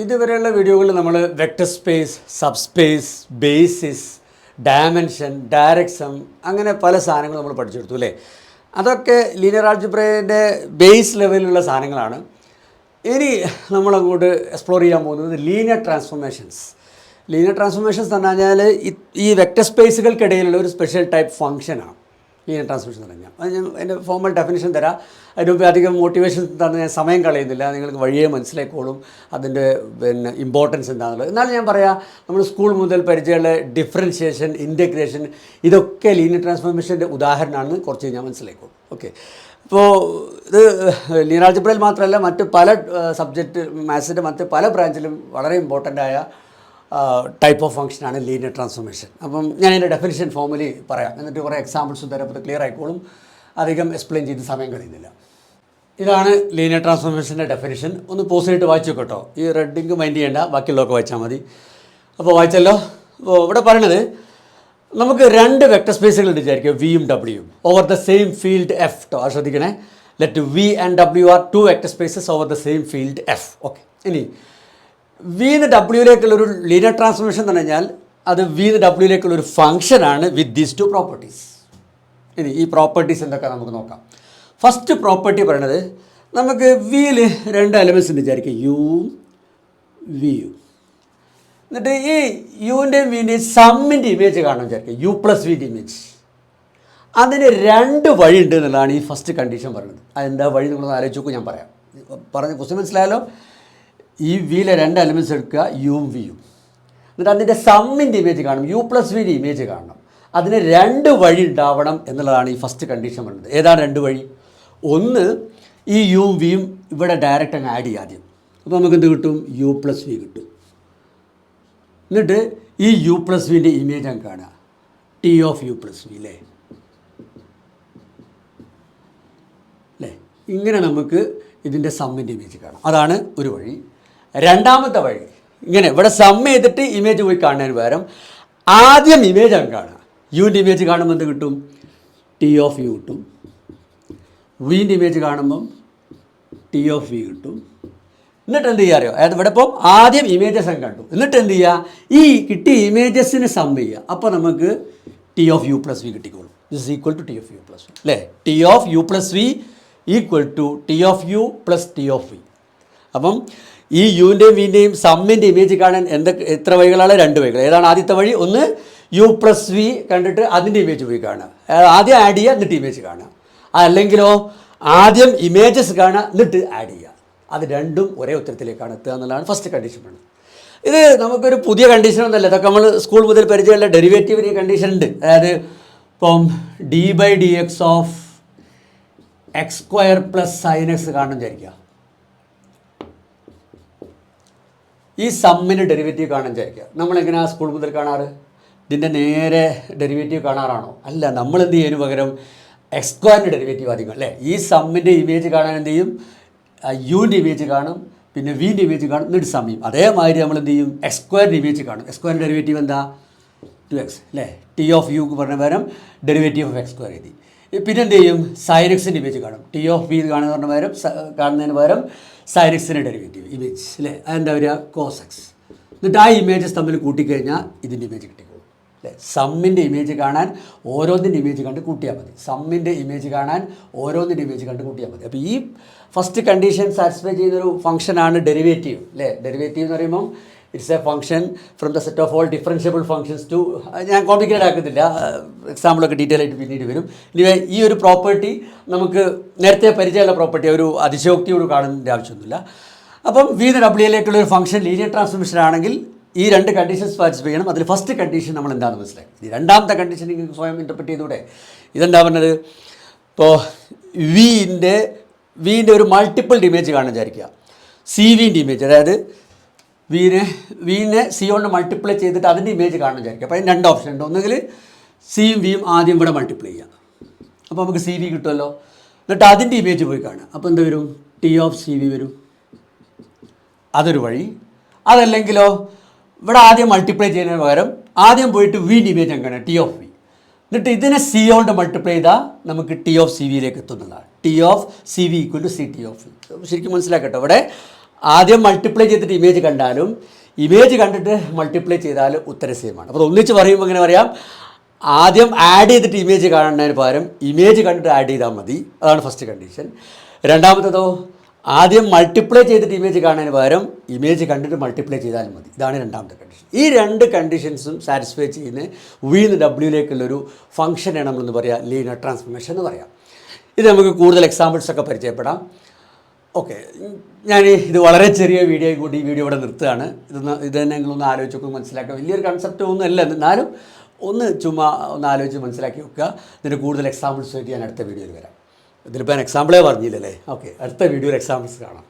ഇതുവരെയുള്ള വീഡിയോകളിൽ നമ്മൾ vector space, sub space, basis, dimension, ഡയറക്സം അങ്ങനെ പല സാധനങ്ങളും നമ്മൾ പഠിച്ചെടുത്തു അല്ലേ. അതൊക്കെ ലീനിയർ ആൾജിബ്രയുടെ ബേസ് ലെവലിലുള്ള സാധനങ്ങളാണ്. ഇനി നമ്മളങ്ങോട്ട് എക്സ്പ്ലോർ ചെയ്യാൻ പോകുന്നത് ലീനിയർ ട്രാൻസ്ഫോർമേഷൻസ്. ലീനിയർ ട്രാൻസ്ഫോർമേഷൻസ് എന്ന് പറഞ്ഞാൽ ഈ വെക്ടർ സ്പേസുകൾക്കിടയിലുള്ള ഒരു സ്പെഷ്യൽ ടൈപ്പ് ഫംഗ്ഷനാണ് ലീനിയർ ട്രാൻസ്ഫോർമേഷൻ എന്ന് പറഞ്ഞാൽ. അത് ഞാൻ എൻ്റെ ഫോർമൽ ഡെഫിനിഷൻ തരാം. അതിന് മുമ്പ് അധികം മോട്ടിവേഷൻ തന്ന് ഞാൻ സമയം കളയുന്നില്ല, നിങ്ങൾക്ക് വഴിയേ മനസ്സിലാക്കോളും അതിൻ്റെ ഇമ്പോർട്ടൻസ് എന്താണെന്നുള്ളത്. എന്നാലും ഞാൻ പറയാം, നമ്മൾ സ്കൂൾ മുതൽ പരിചയമുള്ള ഡിഫറൻഷിയേഷൻ, ഇൻറ്റഗ്രേഷൻ ഇതൊക്കെ ലീനിയർ ട്രാൻസ്ഫോർമേഷൻ്റെ ഉദാഹരണമാണെന്ന് കുറച്ച് കഴിഞ്ഞാൽ മനസ്സിലാക്കോളും. ഓക്കെ, ഇപ്പോൾ ഇത് ലീനിയർ ആൾജിബ്രയിൽ മാത്രമല്ല മറ്റ് പല സബ്ജക്റ്റ് മാത്സിൻ്റെ മറ്റ് പല ബ്രാഞ്ചിലും വളരെ ഇമ്പോർട്ടൻ്റായ ടൈപ്പ് ഓഫ് ഫംഗ്ഷനാണ് ലീനിയർ ട്രാൻസ്ഫോർമേഷൻ. അപ്പം ഞാൻ എൻ്റെ ഡെഫിനിഷൻ ഫോർമലി പറയാം, എന്നിട്ട് കുറേ എക്സാമ്പിൾസ് തരപ്പോൾ ക്ലിയർ ആയിക്കോളും. അധികം എക്സ്പ്ലെയിൻ ചെയ്ത് സമയം കളയുന്നില്ല. ഇതാണ് ലീനിയർ ട്രാൻസ്ഫോർമേഷൻ്റെ ഡെഫിനിഷൻ. ഒന്ന് പോസ് ചെയ്തിട്ട് വായിച്ചു കേട്ടോ. ഈ റെഡിങ് മൈൻഡ് ചെയ്യേണ്ട, ബാക്കിയുള്ളതൊക്കെ വായിച്ചാൽ മതി. അപ്പോൾ വായിച്ചല്ലോ. അപ്പോൾ ഇവിടെ പറയണത് നമുക്ക് രണ്ട് വെക്ടർ സ്പേസുകൾ വിചാരിക്കുക, വിയും ഡബ്ല്യൂയും over the same field F. കേട്ടോ, അത് ശ്രദ്ധിക്കണേ. Let V and W are two vector spaces over the same field F. Okay, ഇനി വിന്ന് ഡബ്ല്യൂയിലേക്കുള്ളൊരു ലീനിയർ ട്രാൻസ്ഫോർമേഷൻ എന്ന് പറഞ്ഞാൽ അത് വിന്ന് ഡബ്ല്യൂയിലേക്കുള്ളൊരു ഫംഗ്ഷനാണ് വിത്ത് ദീസ് ടു പ്രോപ്പർട്ടീസ്. ഇനി ഈ പ്രോപ്പർട്ടീസ് എന്തൊക്കെ നമുക്ക് നോക്കാം. ഫസ്റ്റ് പ്രോപ്പർട്ടി പറയണത്, നമുക്ക് വിയിൽ രണ്ട് എലമെൻറ്റ്സ് ഉണ്ട് വിചാരിക്കുക, യുവും വിയും. എന്നിട്ട് ഈ യുവിൻ്റെയും വിൻ്റെയും സമ്മിൻ്റെ ഇമേജ് കാണാൻ വിചാരിക്കുക, യു പ്ലസ് വിൻ്റെ ഇമേജ്. അതിന് രണ്ട് വഴി ഉണ്ട് എന്നുള്ളതാണ് ഈ ഫസ്റ്റ് കണ്ടീഷൻ പറയുന്നത്. അതെന്താ വഴി നിങ്ങളൊന്ന് ആലോചിച്ച് നോക്കും, ഞാൻ പറയാം. പറഞ്ഞ ക്വസ്റ്റ്യൻ മനസ്സിലായാലോ. ഈ വിയിലെ രണ്ട് എലമെൻറ്റ്സ് എടുക്കുക, യുവും വിയും. എന്നിട്ട് അതിൻ്റെ സമ്മിൻ്റെ ഇമേജ് കാണും, യു പ്ലസ് വിൻ്റെ ഇമേജ് കാണണം. അതിന് രണ്ട് വഴി ഉണ്ടാവണം എന്നുള്ളതാണ് ഈ ഫസ്റ്റ് കണ്ടീഷൻ പറയുന്നത്. ഏതാണ് രണ്ട് വഴി? ഒന്ന്, ഈ യുവും വിയും ഇവിടെ ഡയറക്റ്റ് അങ്ങ് ആഡ് ചെയ്യുക ആദ്യം. അപ്പോൾ നമുക്ക് എന്ത് കിട്ടും? യു പ്ലസ് വി കിട്ടും. എന്നിട്ട് ഈ യു പ്ലസ് വിൻ്റെ ഇമേജ് അങ്ങ് കാണുക, T of U plus V അല്ലേ. ഇങ്ങനെ നമുക്ക് ഇതിൻ്റെ സമ്മിൻ്റെ ഇമേജ് കാണാം. അതാണ് ഒരു വഴി. രണ്ടാമത്തെ വഴി, ഇങ്ങനെ ഇവിടെ സം ചെയ്തിട്ട് ഇമേജ് പോയി കാണുന്നതിന് പകരം ആദ്യം ഇമേജ് അങ്ങ് കാണുക. യുവിൻ്റെ ഇമേജ് കാണുമ്പോൾ എന്ത് കിട്ടും? ടി ഓഫ് യു കിട്ടും. വിൻ്റെ ഇമേജ് കാണുമ്പം ടി ഓഫ് വി കിട്ടും. എന്നിട്ട് എന്ത് ചെയ്യുക അറിയോ? അതായത് ഇവിടെ ഇപ്പം ആദ്യം ഇമേജസ് അങ്ങ് കണ്ടു, എന്നിട്ട് എന്ത് ചെയ്യുക? ഈ കിട്ടിയ ഇമേജസിന് സം ചെയ്യുക. അപ്പോൾ നമുക്ക് T of U plus V കിട്ടിക്കോളും. This equal to T of U plus V അല്ലേ. T of U plus V equal to T of U plus T of V. അപ്പം ഈ യുവിൻ്റെയും വിൻ്റെയും സമ്മിൻ്റെ ഇമേജ് കാണാൻ എത്ര വഴികളാണ്? രണ്ട് വഴികൾ. ഏതാണ് ആദ്യത്തെ വഴി? ഒന്ന്, യു പ്ലസ് വി കണ്ടിട്ട് അതിൻ്റെ ഇമേജ് പോയി കാണുക, ആദ്യം ആഡ് ചെയ്യുക എന്നിട്ട് ഇമേജ് കാണുക. അല്ലെങ്കിലോ ആദ്യം ഇമേജസ് കാണുക എന്നിട്ട് ആഡ് ചെയ്യുക. അത് രണ്ടും ഒരേ ഉത്തരത്തിലേക്കാണ് എത്തുക എന്നുള്ളതാണ് ഫസ്റ്റ് കണ്ടീഷൻ വേണ്ടത്. ഇത് നമുക്കൊരു പുതിയ കണ്ടീഷനൊന്നുമല്ല, ഇതൊക്കെ നമ്മൾ സ്കൂൾ മുതൽ പരിചയമുള്ള ഡെറിവേറ്റീവിന് കണ്ടീഷൻ ഉണ്ട്. അതായത് ഇപ്പം D by D X of X square plus sine X കാണണം വിചാരിക്കുക. ഈ സമ്മിന് ഡെറിവേറ്റീവ് കാണാൻ വിചാരിക്കുക. നമ്മളെങ്ങനെയാണ് സ്കൂൾ മുതൽ കാണാറ്? ഇതിൻ്റെ നേരെ ഡെറിവേറ്റീവ് കാണാറാണോ? അല്ല, നമ്മൾ എന്ത് ചെയ്യുന്നതിന് പകരം എക്സ് സ്ക്വയറിൻ്റെ ഡെറിവേറ്റീവ് ആദ്യം അല്ലേ. ഈ സമ്മിൻ്റെ ഇമേജ് കാണാൻ എന്ത് ചെയ്യും? യുവിൻ്റെ ഇമേജ് കാണും, പിന്നെ വിൻ്റെ ഇമേജ് കാണും, എന്നിട്ട് സം ചെയ്യും. അതേമാതിരി നമ്മൾ എന്ത് ചെയ്യും? എക്സ് സ്ക്വയറിൻ്റെ ഇമേജ് കാണും. എക്സ് സ്ക്വയറിൻ്റെ ഡെറിവേറ്റീവ് എന്താ? 2x അല്ലേ. ടി ഓഫ് യു പറഞ്ഞ പകരം ഡെറിവേറ്റീവ് ഓഫ് എക്സ് സ്ക്വയർ എഴുതി. പിന്നെ എന്ത് ചെയ്യും? സൈൻ എക്സിൻ്റെ ഇമേജ് കാണും. ടി ഓഫ് വി കാണുന്നതിന് പകരം സൈൻ എക്സിൻ്റെ ഡെറിവേറ്റീവ് ഇമേജ് അല്ലേ. അതെന്താ വരിക? Cos X. എന്നിട്ട് ആ ഇമേജസ് തമ്മിൽ കൂട്ടിക്കഴിഞ്ഞാൽ ഇതിൻ്റെ ഇമേജ് കിട്ടിക്കോളും അല്ലേ. സമ്മിൻ്റെ ഇമേജ് കാണാൻ ഓരോന്നിൻ്റെ ഇമേജ് കണ്ട് കൂട്ടിയാൽ മതി. സമ്മിൻ്റെ ഇമേജ് കാണാൻ ഓരോന്നിൻ്റെ ഇമേജ് കണ്ട് കൂട്ടിയാൽ മതി. അപ്പോൾ ഈ ഫസ്റ്റ് കണ്ടീഷൻ സാറ്റിസ്ഫൈ ചെയ്യുന്നൊരു ഫംഗ്ഷനാണ് ഡെറിവേറ്റീവ് അല്ലേ. ഡെറിവേറ്റീവ് എന്ന് പറയുമ്പം it's a function from the set of all differentiable functions to, ഞാൻ കോംപ്ലിക്കേറ്റഡ് ആക്കുന്നില്ല, എക്സാമ്പിളൊക്കെ ഡീറ്റെയിൽ ആയിട്ട് പിന്നീട് വരും. ഇനി ഈ ഒരു പ്രോപ്പർട്ടി നമുക്ക് നേരത്തെ പരിചയമുള്ള പ്രോപ്പർട്ടി, ഒരു അതിശയോക്തിയോട് കാണേണ്ട ആവശ്യമൊന്നുമില്ല. അപ്പം വി ഡബ്ല്യൂയിലേക്കുള്ള ഒരു ഫംഗ്ഷൻ ലീനിയർ ട്രാൻസ്ഫോർമേഷൻ ആണെങ്കിൽ ഈ രണ്ട് കണ്ടീഷൻസ് സാറ്റിസ്ഫൈ ചെയ്യണം. അതിൽ ഫസ്റ്റ് കണ്ടീഷൻ നമ്മൾ എന്താണെന്ന് മനസ്സിലാക്കി. ഈ രണ്ടാമത്തെ കണ്ടീഷൻ നിങ്ങൾക്ക് സ്വയം ഇൻ്റർപ്രറ്റ് ചെയ്തുകൂടെ? ഇതെന്താ പറഞ്ഞത്? ഇപ്പോൾ വിൻ്റെ ഒരു മൾട്ടിപ്പിൾ ഇമേജ് കാണാൻ വിചാരിക്കുക. സി വിൻ്റെ ഇമേജ്, അതായത് വിനെ സി കൊണ്ട് മൾട്ടിപ്ലൈ ചെയ്തിട്ട് അതിൻ്റെ ഇമേജ് കാണാൻ വിചാരിക്കുക. അപ്പോൾ അതിന് രണ്ട് ഓപ്ഷൻ ഉണ്ട്. ഒന്നുകിൽ സിയും വിയും ആദ്യം ഇവിടെ മൾട്ടിപ്ലൈ ചെയ്യാം, അപ്പോൾ നമുക്ക് സി വി കിട്ടുമല്ലോ. എന്നിട്ട് അതിൻ്റെ ഇമേജ് പോയി കാണാം, അപ്പോൾ എന്ത് വരും? ടി ഓഫ് സി വി വരും. അതൊരു വഴി. അതല്ലെങ്കിലോ ഇവിടെ ആദ്യം മൾട്ടിപ്ലൈ ചെയ്യുന്നതിന് പകരം ആദ്യം പോയിട്ട് വിൻ്റെ ഇമേജ് അങ്ങനെ ടി ഓഫ് വി, എന്നിട്ട് ഇതിനെ സി കൊണ്ട് മൾട്ടിപ്ലൈ ചെയ്താൽ നമുക്ക് ടി ഓഫ് സി വിയിലേക്ക് എത്തുന്നതാണ്. T of C V equal to C T of V. ശരിക്കും മനസ്സിലാക്കട്ടോ, ഇവിടെ ആദ്യം മൾട്ടിപ്ലൈ ചെയ്തിട്ട് ഇമേജ് കണ്ടാലും ഇമേജ് കണ്ടിട്ട് മൾട്ടിപ്ലൈ ചെയ്താലും ഉത്തരം സെയിമാണ്. അപ്പോൾ ഒന്നിച്ച് പറയുമ്പോൾ എങ്ങനെ പറയാം, ആദ്യം ആഡ് ചെയ്തിട്ട് ഇമേജ് കാണുന്നതിന് പകരം ഇമേജ് കണ്ടിട്ട് ആഡ് ചെയ്താൽ മതി. അതാണ് ഫസ്റ്റ് കണ്ടീഷൻ. രണ്ടാമത്തേതോ, ആദ്യം മൾട്ടിപ്ലൈ ചെയ്തിട്ട് ഇമേജ് കാണുന്നതിന് പകരം ഇമേജ് കണ്ടിട്ട് മൾട്ടിപ്ലൈ ചെയ്താൽ മതി. ഇതാണ് രണ്ടാമത്തെ കണ്ടീഷൻ. ഈ രണ്ട് കണ്ടീഷൻസും സാറ്റിസ്ഫൈ ചെയ്യുന്ന വിന്ന് ഡബ്ല്യൂയിലേക്കുള്ളൊരു ഫംഗ്ഷനാണ് നമ്മളെന്ന് പറയുക ലീനിയർ ട്രാൻസ്ഫോർമേഷൻ എന്ന് പറയാം. ഇത് നമുക്ക് കൂടുതൽ എക്സാമ്പിൾസൊക്കെ പരിചയപ്പെടാം. ഓക്കെ, ഞാൻ ഇത് വളരെ ചെറിയ വീഡിയോ കൂടി ഈ വീഡിയോ ഇവിടെ നിർത്തുകയാണ്. ഇത് തന്നെ നിങ്ങളൊന്ന് ആലോചിച്ച് നോക്കുക, മനസ്സിലാക്കുക. വലിയൊരു കൺസെപ്റ്റ് ഒന്നും അല്ല, എന്നാലും ഒന്ന് ചുമ്മാ ഒന്ന് ആലോചിച്ച് മനസ്സിലാക്കി വെക്കുക. ഇതിന് കൂടുതൽ എക്സാമ്പിൾസ് ആയിട്ട് ഞാൻ അടുത്ത വീഡിയോയിൽ വരാം. ഇതിലിപ്പോൾ ഞാൻ എക്സാമ്പിളേ പറഞ്ഞില്ലല്ലേ. ഓക്കെ, അടുത്ത വീഡിയോയിൽ എക്സാമ്പിൾസ് കാണാം.